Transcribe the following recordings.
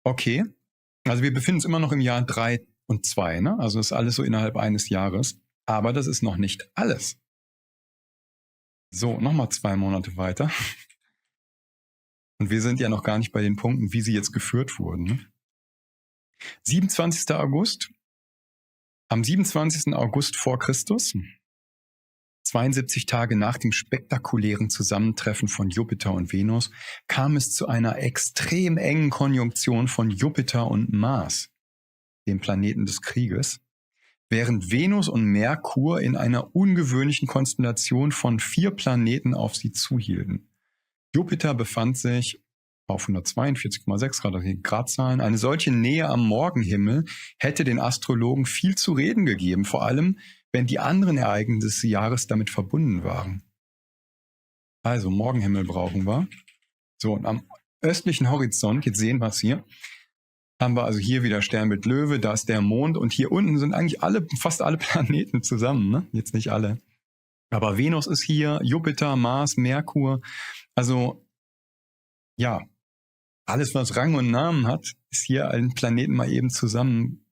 Okay, also wir befinden uns immer noch im Jahr 3 und 2, ne? Also das ist alles so innerhalb eines Jahres. Aber das ist noch nicht alles. So, nochmal 2 Monate weiter. Und wir sind ja noch gar nicht bei den Punkten, wie sie jetzt geführt wurden. Ne? 27. August. Am 27. August vor Christus, 72 Tage nach dem spektakulären Zusammentreffen von Jupiter und Venus, kam es zu einer extrem engen Konjunktion von Jupiter und Mars, dem Planeten des Krieges, während Venus und Merkur in einer ungewöhnlichen Konstellation von 4 Planeten auf sie zuhielten. Jupiter befand sich auf 142,6 Grad, also die Gradzahlen. Eine solche Nähe am Morgenhimmel hätte den Astrologen viel zu reden gegeben, vor allem, wenn die anderen Ereignisse des Jahres damit verbunden waren. Also Morgenhimmel brauchen wir. So, und am östlichen Horizont, jetzt sehen wir es hier, haben wir also hier wieder Sternbild Löwe, da ist der Mond und hier unten sind eigentlich fast alle Planeten zusammen, ne? Jetzt nicht alle. Aber Venus ist hier, Jupiter, Mars, Merkur. Also, ja, alles, was Rang und Namen hat, ist hier allen Planeten mal eben zusammen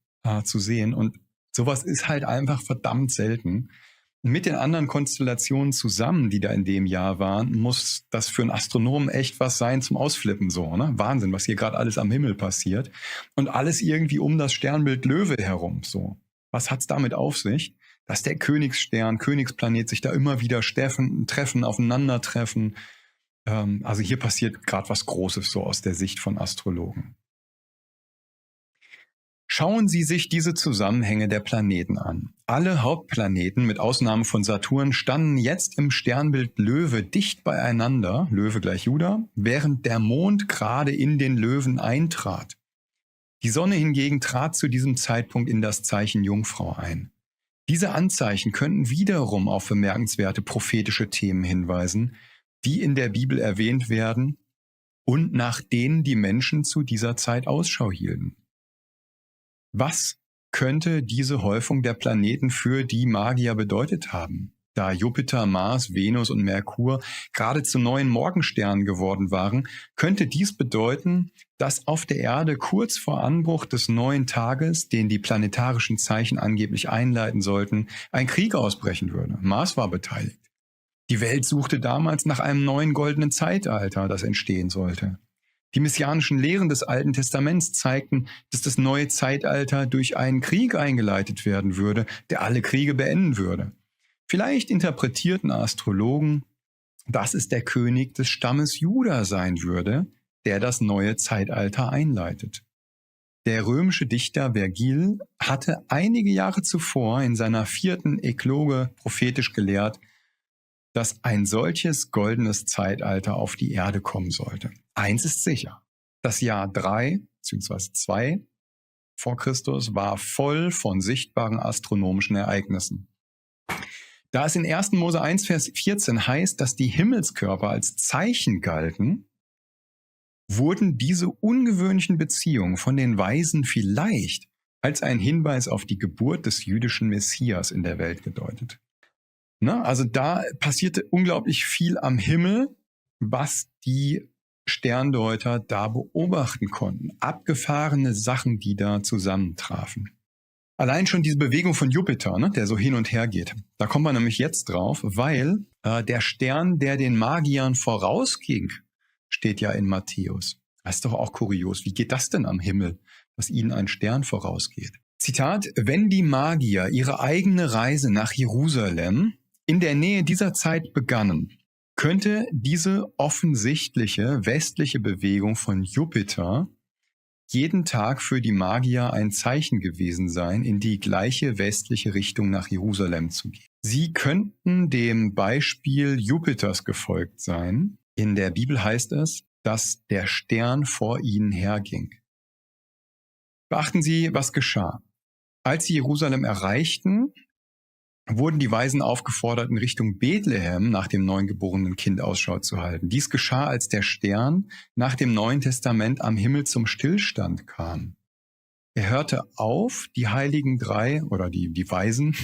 zu sehen. Und sowas ist halt einfach verdammt selten. Mit den anderen Konstellationen zusammen, die da in dem Jahr waren, muss das für einen Astronomen echt was sein zum Ausflippen so, ne? Wahnsinn, was hier gerade alles am Himmel passiert. Und alles irgendwie um das Sternbild Löwe herum so. Was hat's damit auf sich? Dass der Königsstern, Königsplanet sich da immer wieder treffen, aufeinandertreffen. Also hier passiert gerade was Großes so aus der Sicht von Astrologen. Schauen Sie sich diese Zusammenhänge der Planeten an. Alle Hauptplaneten mit Ausnahme von Saturn standen jetzt im Sternbild Löwe dicht beieinander, Löwe gleich Juda, während der Mond gerade in den Löwen eintrat. Die Sonne hingegen trat zu diesem Zeitpunkt in das Zeichen Jungfrau ein. Diese Anzeichen könnten wiederum auf bemerkenswerte prophetische Themen hinweisen, die in der Bibel erwähnt werden und nach denen die Menschen zu dieser Zeit Ausschau hielten. Was könnte diese Häufung der Planeten für die Magier bedeutet haben? Da Jupiter, Mars, Venus und Merkur gerade zu neuen Morgensternen geworden waren, könnte dies bedeuten, dass auf der Erde kurz vor Anbruch des neuen Tages, den die planetarischen Zeichen angeblich einleiten sollten, ein Krieg ausbrechen würde. Mars war beteiligt. Die Welt suchte damals nach einem neuen goldenen Zeitalter, das entstehen sollte. Die messianischen Lehren des Alten Testaments zeigten, dass das neue Zeitalter durch einen Krieg eingeleitet werden würde, der alle Kriege beenden würde. Vielleicht interpretierten Astrologen, dass es der König des Stammes Juda sein würde, der das neue Zeitalter einleitet. Der römische Dichter Vergil hatte einige Jahre zuvor in seiner 4. Ekloge prophetisch gelehrt, dass ein solches goldenes Zeitalter auf die Erde kommen sollte. Eins ist sicher, das Jahr 3 bzw. 2 vor Christus war voll von sichtbaren astronomischen Ereignissen. Da es in 1. Mose 1, Vers 14 heißt, dass die Himmelskörper als Zeichen galten, wurden diese ungewöhnlichen Beziehungen von den Weisen vielleicht als ein Hinweis auf die Geburt des jüdischen Messias in der Welt gedeutet. Na, also da passierte unglaublich viel am Himmel, was die Sterndeuter da beobachten konnten. Abgefahrene Sachen, die da zusammentrafen. Allein schon diese Bewegung von Jupiter, ne, der so hin und her geht. Da kommen wir nämlich jetzt drauf, weil der Stern, der den Magiern vorausging, steht ja in Matthäus. Das ist doch auch kurios. Wie geht das denn am Himmel, dass ihnen ein Stern vorausgeht? Zitat: Wenn die Magier ihre eigene Reise nach Jerusalem in der Nähe dieser Zeit begannen, könnte diese offensichtliche westliche Bewegung von Jupiter jeden Tag für die Magier ein Zeichen gewesen sein, in die gleiche westliche Richtung nach Jerusalem zu gehen. Sie könnten dem Beispiel Jupiters gefolgt sein. In der Bibel heißt es, dass der Stern vor ihnen herging. Beachten Sie, was geschah. Als sie Jerusalem erreichten, wurden die Weisen aufgefordert, in Richtung Bethlehem nach dem neugeborenen Kind Ausschau zu halten. Dies geschah, als der Stern nach dem Neuen Testament am Himmel zum Stillstand kam. Er hörte auf, die heiligen drei oder die Weisen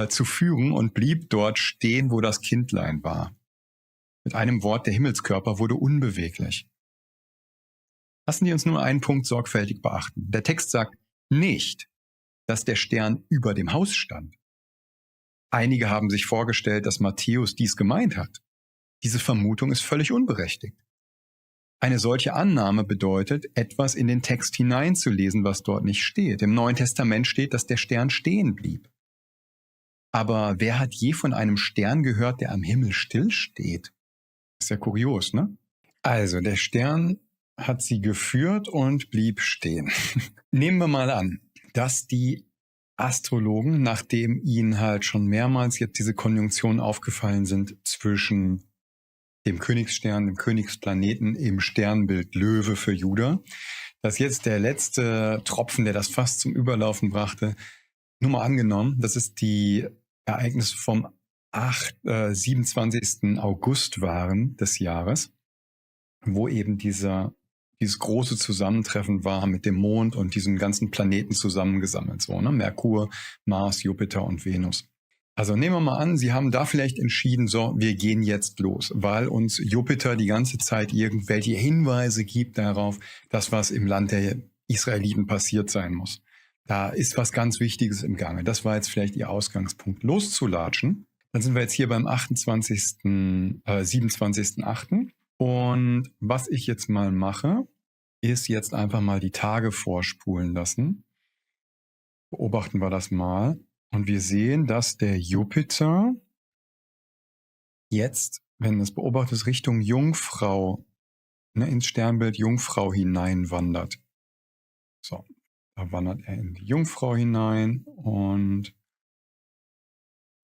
zu führen und blieb dort stehen, wo das Kindlein war. Mit einem Wort, der Himmelskörper wurde unbeweglich. Lassen Sie uns nur einen Punkt sorgfältig beachten. Der Text sagt nicht, dass der Stern über dem Haus stand. Einige haben sich vorgestellt, dass Matthäus dies gemeint hat. Diese Vermutung ist völlig unberechtigt. Eine solche Annahme bedeutet, etwas in den Text hineinzulesen, was dort nicht steht. Im Neuen Testament steht, dass der Stern stehen blieb. Aber wer hat je von einem Stern gehört, der am Himmel stillsteht? Ist ja kurios, ne? Also, der Stern hat sie geführt und blieb stehen. Nehmen wir mal an, dass die Astrologen, nachdem ihnen halt schon mehrmals jetzt diese Konjunktionen aufgefallen sind zwischen dem Königsstern, dem Königsplaneten im Sternbild Löwe für Juda, dass jetzt der letzte Tropfen, der das Fass zum Überlaufen brachte, nur mal angenommen, das ist die Ereignisse vom 27. August waren des Jahres, wo eben dieses große Zusammentreffen war mit dem Mond und diesen ganzen Planeten zusammengesammelt, so, ne? Merkur, Mars, Jupiter und Venus. Also nehmen wir mal an, Sie haben da vielleicht entschieden, so, wir gehen jetzt los, weil uns Jupiter die ganze Zeit irgendwelche Hinweise gibt darauf, dass was im Land der Israeliten passiert sein muss. Da ist was ganz Wichtiges im Gange. Das war jetzt vielleicht Ihr Ausgangspunkt, loszulatschen. Dann sind wir jetzt hier beim 27.8. Und was ich jetzt mal mache, ist jetzt einfach mal die Tage vorspulen lassen. Beobachten wir das mal. Und wir sehen, dass der Jupiter jetzt, wenn es beobachtet ist, Richtung Jungfrau, ins Sternbild Jungfrau hineinwandert. So, da wandert er in die Jungfrau hinein und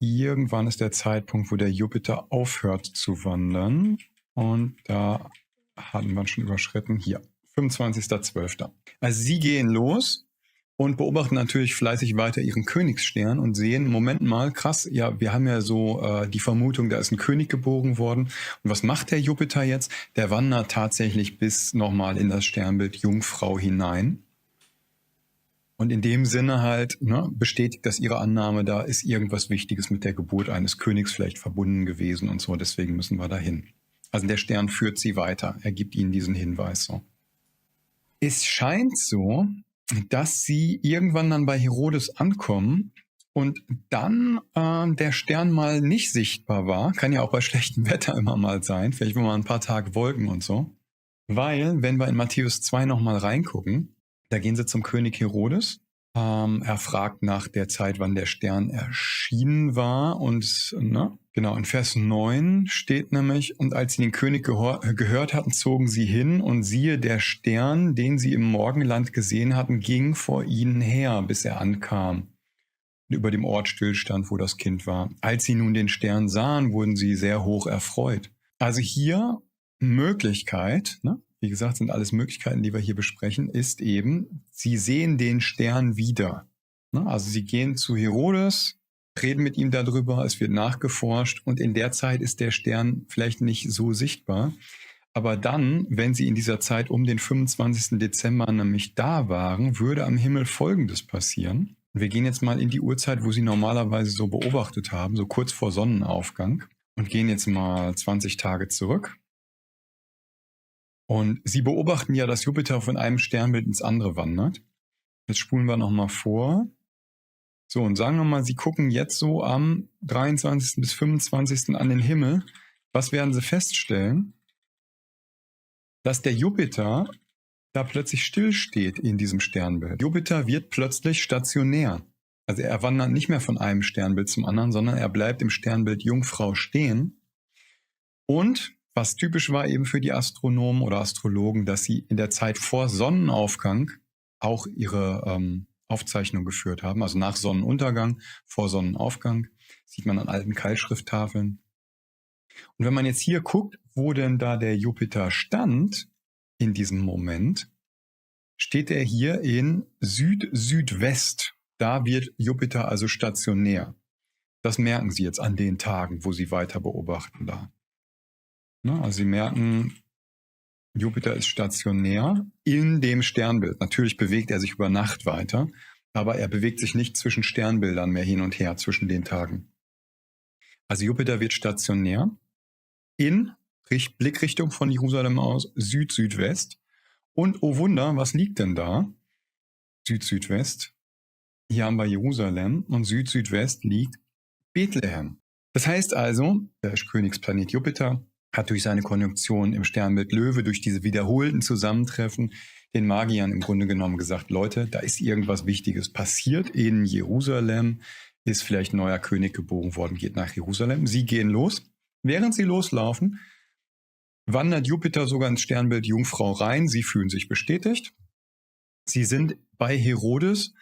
irgendwann ist der Zeitpunkt, wo der Jupiter aufhört zu wandern. Und da hatten wir schon überschritten. Hier, 25.12. Also Sie gehen los und beobachten natürlich fleißig weiter Ihren Königsstern und sehen, Moment mal, krass, ja, wir haben ja so die Vermutung, da ist ein König geboren worden. Und was macht der Jupiter jetzt? Der wandert tatsächlich bis nochmal in das Sternbild Jungfrau hinein. Und in dem Sinne halt bestätigt das Ihre Annahme, da ist irgendwas Wichtiges mit der Geburt eines Königs vielleicht verbunden gewesen und so, deswegen müssen wir dahin. Also der Stern führt Sie weiter, er gibt Ihnen diesen Hinweis so. Es scheint so, dass Sie irgendwann dann bei Herodes ankommen und dann der Stern mal nicht sichtbar war, kann ja auch bei schlechtem Wetter immer mal sein, vielleicht mal ein paar Tage Wolken und so. Weil, wenn wir in Matthäus 2 nochmal reingucken, da gehen sie zum König Herodes. Er fragt nach der Zeit, wann der Stern erschienen war. Und genau, in Vers 9 steht nämlich, und als sie den König gehört hatten, zogen sie hin und siehe, der Stern, den sie im Morgenland gesehen hatten, ging vor ihnen her, bis er ankam. Und über dem Ort stillstand, wo das Kind war. Als sie nun den Stern sahen, wurden sie sehr hoch erfreut. Also hier Möglichkeit, wie gesagt, sind alles Möglichkeiten, die wir hier besprechen, ist eben, sie sehen den Stern wieder. Also sie gehen zu Herodes, reden mit ihm darüber, es wird nachgeforscht und in der Zeit ist der Stern vielleicht nicht so sichtbar. Aber dann, wenn sie in dieser Zeit um den 25. Dezember nämlich da waren, würde am Himmel Folgendes passieren. Wir gehen jetzt mal in die Uhrzeit, wo sie normalerweise so beobachtet haben, so kurz vor Sonnenaufgang und gehen jetzt mal 20 Tage zurück. Und sie beobachten ja, dass Jupiter von einem Sternbild ins andere wandert. Jetzt spulen wir nochmal vor. So, und sagen wir mal, Sie gucken jetzt so am 23. bis 25. an den Himmel. Was werden Sie feststellen? Dass der Jupiter da plötzlich stillsteht in diesem Sternbild. Jupiter wird plötzlich stationär. Also er wandert nicht mehr von einem Sternbild zum anderen, sondern er bleibt im Sternbild Jungfrau stehen. Und was typisch war eben für die Astronomen oder Astrologen, dass sie in der Zeit vor Sonnenaufgang auch ihre Aufzeichnung geführt haben. Also nach Sonnenuntergang, vor Sonnenaufgang, sieht man an alten Keilschrifttafeln. Und wenn man jetzt hier guckt, wo denn da der Jupiter stand in diesem Moment, steht er hier in Süd-Südwest. Da wird Jupiter also stationär. Das merken Sie jetzt an den Tagen, wo Sie weiter beobachten da. Also Sie merken, Jupiter ist stationär in dem Sternbild. Natürlich bewegt er sich über Nacht weiter, aber er bewegt sich nicht zwischen Sternbildern mehr hin und her zwischen den Tagen. Also Jupiter wird stationär in Blickrichtung von Jerusalem aus Süd-Südwest Und oh Wunder, was liegt denn da? Süd-Südwest. Hier haben wir Jerusalem und Süd-Südwest liegt Bethlehem. Das heißt also, der Königsplanet Jupiter hat durch seine Konjunktion im Sternbild Löwe, durch diese wiederholten Zusammentreffen, den Magiern im Grunde genommen gesagt, Leute, da ist irgendwas Wichtiges passiert in Jerusalem, ist vielleicht ein neuer König geboren worden, geht nach Jerusalem. Sie gehen los. Während sie loslaufen, wandert Jupiter sogar ins Sternbild Jungfrau rein. Sie fühlen sich bestätigt. Sie sind bei Herodes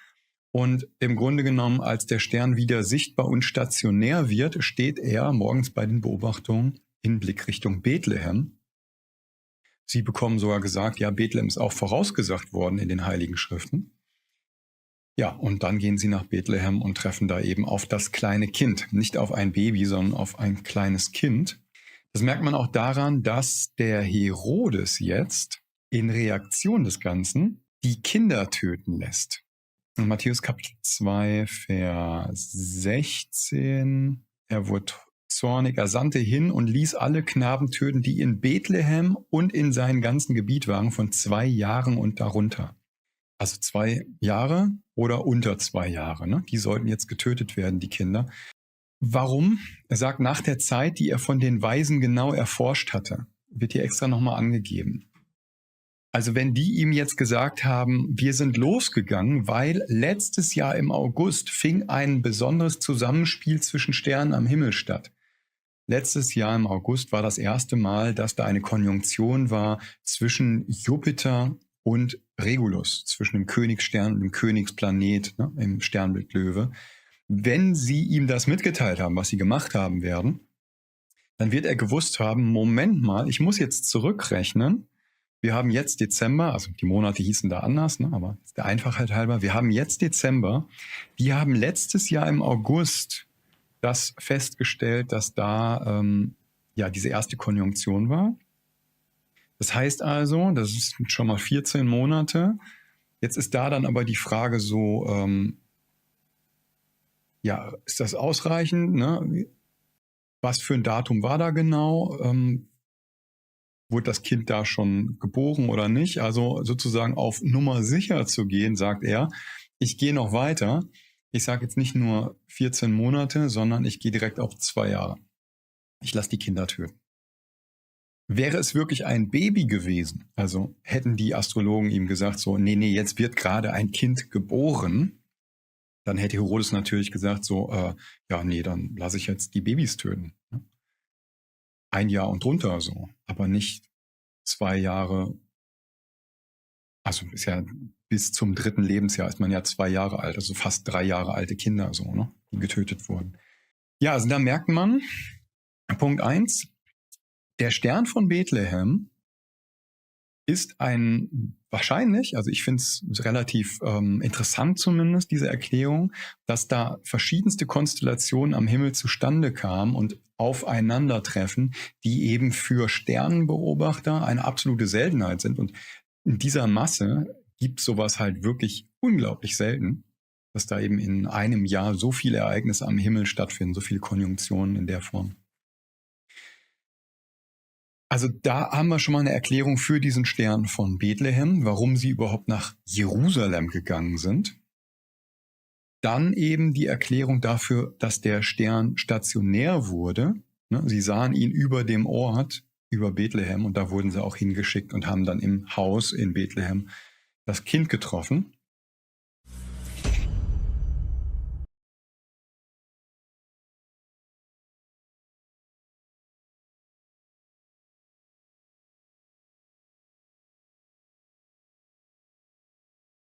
und im Grunde genommen, als der Stern wieder sichtbar und stationär wird, steht er morgens bei den Beobachtungen in Blickrichtung Bethlehem. Sie bekommen sogar gesagt, ja, Bethlehem ist auch vorausgesagt worden in den Heiligen Schriften. Ja, und dann gehen sie nach Bethlehem und treffen da eben auf das kleine Kind. Nicht auf ein Baby, sondern auf ein kleines Kind. Das merkt man auch daran, dass der Herodes jetzt in Reaktion des Ganzen die Kinder töten lässt. In Matthäus Kapitel 2, Vers 16, er wurde zornig, er sandte hin und ließ alle Knaben töten, die in Bethlehem und in seinem ganzen Gebiet waren, von 2 Jahren und darunter. Also 2 Jahre oder unter 2 Jahre, ne? Die sollten jetzt getötet werden, die Kinder. Warum? Er sagt, nach der Zeit, die er von den Weisen genau erforscht hatte, wird hier extra nochmal angegeben. Also wenn die ihm jetzt gesagt haben, wir sind losgegangen, weil letztes Jahr im August fing ein besonderes Zusammenspiel zwischen Sternen am Himmel statt. Letztes Jahr im August war das erste Mal, dass da eine Konjunktion war zwischen Jupiter und Regulus, zwischen dem Königsstern und dem Königsplanet, ne, im Sternbild Löwe. Wenn sie ihm das mitgeteilt haben, was sie gemacht haben werden, dann wird er gewusst haben, Moment mal, ich muss jetzt zurückrechnen. Wir haben jetzt Dezember, also die Monate hießen da anders, ne, aber der Einfachheit halber, wir haben jetzt Dezember. Die haben letztes Jahr im August das festgestellt, dass da diese erste Konjunktion war. Das heißt also, das ist schon mal 14 Monate. Jetzt ist da dann aber die Frage so, ist das ausreichend? Ne? Was für ein Datum war da genau? Wurde das Kind da schon geboren oder nicht? Also sozusagen auf Nummer sicher zu gehen, sagt er, ich gehe noch weiter. Ich sage jetzt nicht nur 14 Monate, sondern ich gehe direkt auf 2 Jahre. Ich lasse die Kinder töten. Wäre es wirklich ein Baby gewesen, also hätten die Astrologen ihm gesagt, so, nee, jetzt wird gerade ein Kind geboren, dann hätte Herodes natürlich gesagt, so, dann lasse ich jetzt die Babys töten. 1 Jahr und drunter so, aber nicht 2 Jahre. Also ist ja bis zum 3. Lebensjahr ist man ja 2 Jahre alt, also fast 3 Jahre alte Kinder so, ne, die getötet wurden. Ja, also da merkt man, Punkt 1, der Stern von Bethlehem ist wahrscheinlich, also ich finde es relativ interessant zumindest, diese Erklärung, dass da verschiedenste Konstellationen am Himmel zustande kamen und aufeinandertreffen, die eben für Sternenbeobachter eine absolute Seltenheit sind. Und in dieser Masse gibt sowas halt wirklich unglaublich selten, dass da eben in einem Jahr so viele Ereignisse am Himmel stattfinden, so viele Konjunktionen in der Form. Also da haben wir schon mal eine Erklärung für diesen Stern von Bethlehem, warum sie überhaupt nach Jerusalem gegangen sind. Dann eben die Erklärung dafür, dass der Stern stationär wurde. Sie sahen ihn über dem Ort, über Bethlehem, und da wurden sie auch hingeschickt und haben dann im Haus in Bethlehem das Kind getroffen.